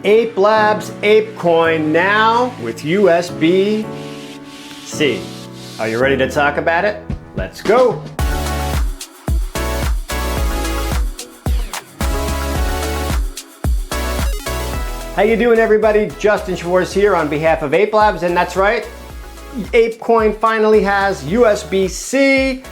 Ape Labs ApeCoin now with USB-C. Are you ready to talk about it? Let's go. How you doing, everybody? Justin Schwartz here on behalf of Ape Labs, and that's right, ApeCoin finally has USB-C.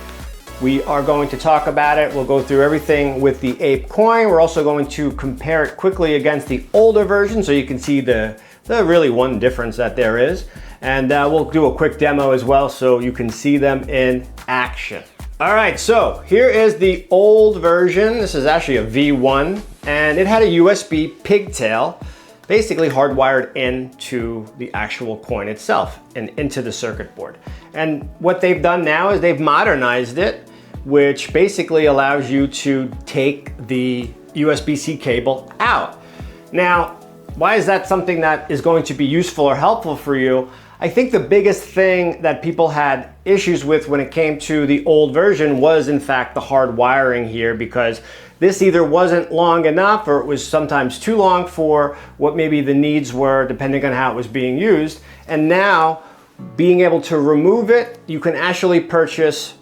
We are going to talk about it. We'll go through everything with the ApeCoin. We're also going to compare it quickly against the older version so you can see the really one difference that there is. And we'll do a quick demo as well so you can see them in action. All right, so here is the old version. This is actually a V1, and it had a USB pigtail, basically hardwired into the actual coin itself and into the circuit board. And what they've done now is they've modernized it, which basically allows you to take the USB-C cable out. Now, why is that something that is going to be useful or helpful for you? I think the biggest thing that people had issues with when it came to the old version was in fact the hard wiring here, because this either wasn't long enough or it was sometimes too long for what maybe the needs were depending on how it was being used. And now, being able to remove it, you can actually purchase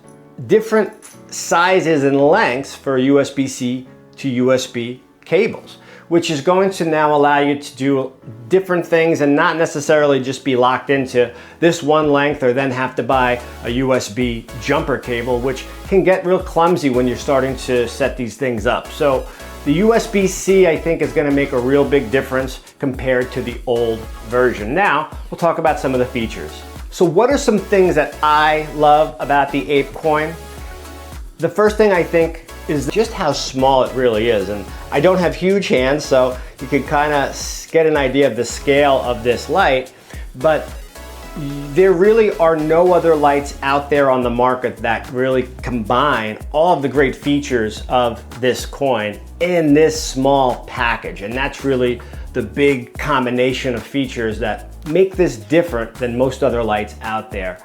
different sizes and lengths for USB-C to USB cables, which is going to now allow you to do different things and not necessarily just be locked into this one length or then have to buy a USB jumper cable, which can get real clumsy when you're starting to set these things up. So the USB-C, I think, is going to make a real big difference compared to the old version. Now, we'll talk about some of the features. So what are some things that I love about the ApeCoin? The first thing I think is just how small it really is. And I don't have huge hands, so you can kind of get an idea of the scale of this light, but there really are no other lights out there on the market that really combine all of the great features of this coin in this small package. And that's really the big combination of features that make this different than most other lights out there.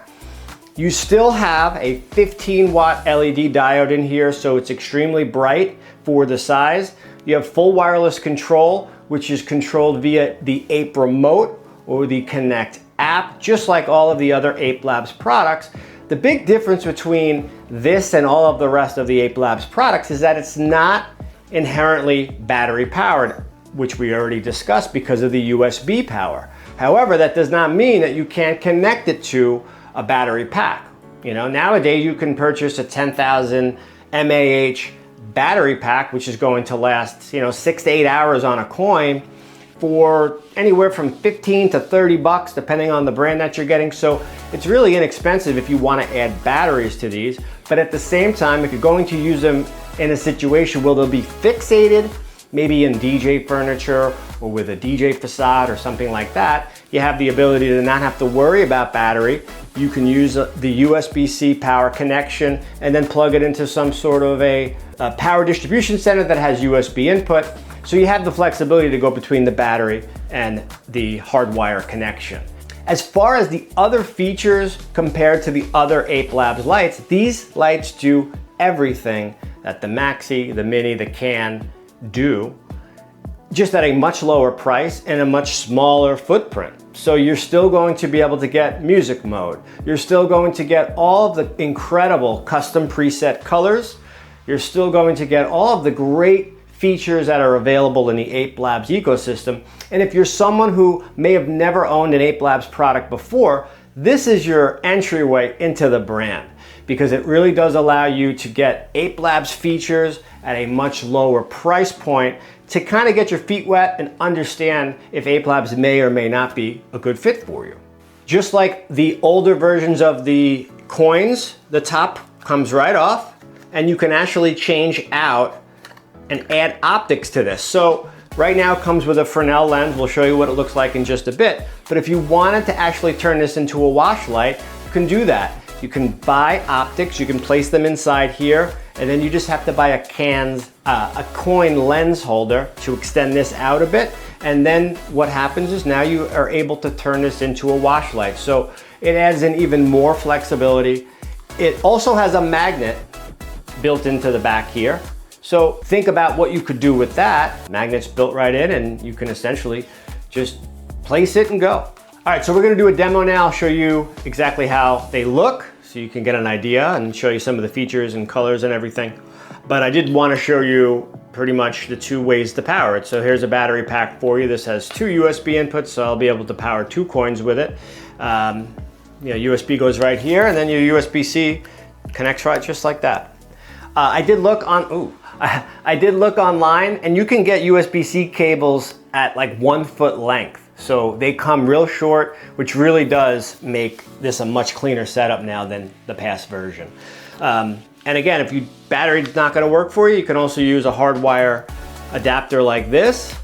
You still have a 15-watt LED diode in here, so it's extremely bright for the size. You have full wireless control, which is controlled via the Ape remote or the Connect app, just like all of the other Ape Labs products. The big difference between this and all of the rest of the Ape Labs products is that it's not inherently battery powered, which we already discussed because of the USB power. However, that does not mean that you can't connect it to a battery pack. You know, nowadays you can purchase a 10,000 mAh battery pack, which is going to last, 6 to 8 hours on a coin for anywhere from 15 to 30 bucks, depending on the brand that you're getting. So it's really inexpensive if you want to add batteries to these. But at the same time, if you're going to use them in a situation where they'll be fixated, maybe in DJ furniture or with a DJ facade or something like that, you have the ability to not have to worry about battery. You can use the USB-C power connection and then plug it into some sort of a power distribution center that has USB input. So you have the flexibility to go between the battery and the hardwire connection. As far as the other features compared to the other Ape Labs lights, these lights do everything that the Maxi, the Mini, the Can do, just at a much lower price and a much smaller footprint. So you're still going to be able to get music mode. You're still going to get all of the incredible custom preset colors. You're still going to get all of the great features that are available in the Ape Labs ecosystem. And if you're someone who may have never owned an Ape Labs product before, this is your entryway into the brand, because it really does allow you to get Ape Labs features at a much lower price point to kind of get your feet wet and understand if Ape Labs may or may not be a good fit for you. Just like the older versions of the coins, the top comes right off, and you can actually change out and add optics to this. So right now it comes with a Fresnel lens. We'll show you what it looks like in just a bit. But if you wanted to actually turn this into a wash light, you can do that. You can buy optics, you can place them inside here, and then you just have to buy a coin lens holder to extend this out a bit. And then what happens is now you are able to turn this into a wash light. So it adds in even more flexibility. It also has a magnet built into the back here. So think about what you could do with that. Magnets built right in, and you can essentially just place it and go. All right, so we're gonna do a demo now. I'll show you exactly how they look so you can get an idea and show you some of the features and colors and everything. But I did want to show you pretty much the two ways to power it. So here's a battery pack for you. This has two USB inputs, so I'll be able to power 2 coins with it. USB goes right here, and then your USB-C connects right just like that. I did look online, and you can get USB-C cables at like 1 foot length. So they come real short, which really does make this a much cleaner setup now than the past version. And again, if your battery's not gonna work for you, you can also use a hardwire adapter like this,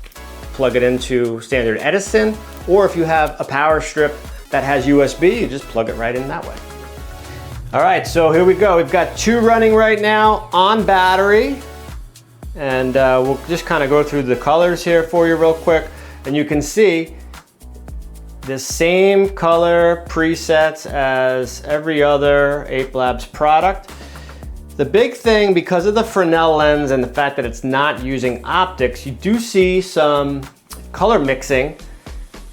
plug it into standard Edison, or if you have a power strip that has USB, you just plug it right in that way. All right, so here we go. We've got 2 running right now on battery, and we'll just kind of go through the colors here for you real quick. And you can see the same color presets as every other Ape Labs product. The big thing, because of the Fresnel lens and the fact that it's not using optics, you do see some color mixing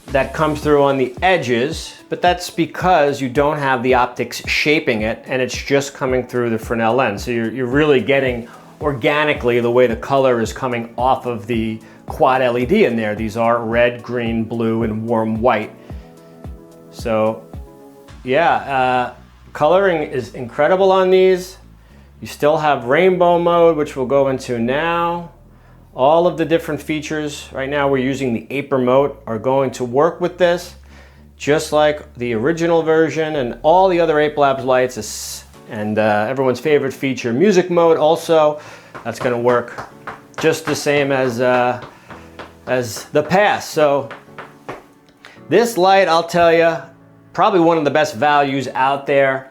that comes through on the edges, but that's because you don't have the optics shaping it, and it's just coming through the Fresnel lens. So you're really getting organically the way the color is coming off of the quad LED in there. These are red, green, blue, and warm white. So yeah, coloring is incredible on these. You still have rainbow mode, which we'll go into now. All of the different features, right now we're using the Ape remote, are going to work with this, just like the original version and all the other Ape Labs lights, and everyone's favorite feature, music mode also. That's gonna work just the same as the past. So this light, I'll tell you, probably one of the best values out there,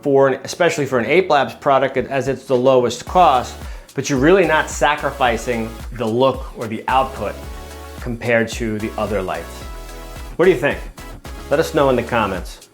especially for an Ape Labs product, as it's the lowest cost, but you're really not sacrificing the look or the output compared to the other lights. What do you think? Let us know in the comments.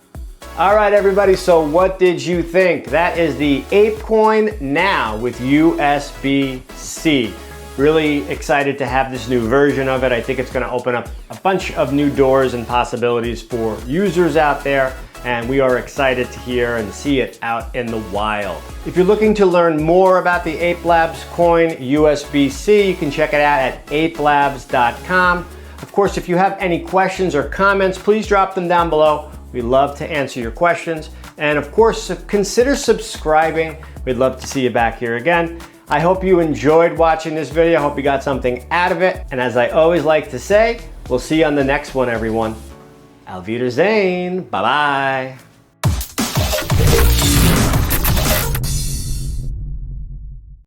All right, everybody, so what did you think? That is the ApeCoin now with USB-C. Really excited to have this new version of it. I think it's gonna open up a bunch of new doors and possibilities for users out there, and we are excited to hear and see it out in the wild. If you're looking to learn more about the Ape Labs Coin USB-C, you can check it out at apelabs.com. Of course, if you have any questions or comments, please drop them down below. We love to answer your questions. And of course, consider subscribing. We'd love to see you back here again. I hope you enjoyed watching this video. I hope you got something out of it. And as I always like to say, we'll see you on the next one, everyone. Auf Wiedersehen. Bye-bye.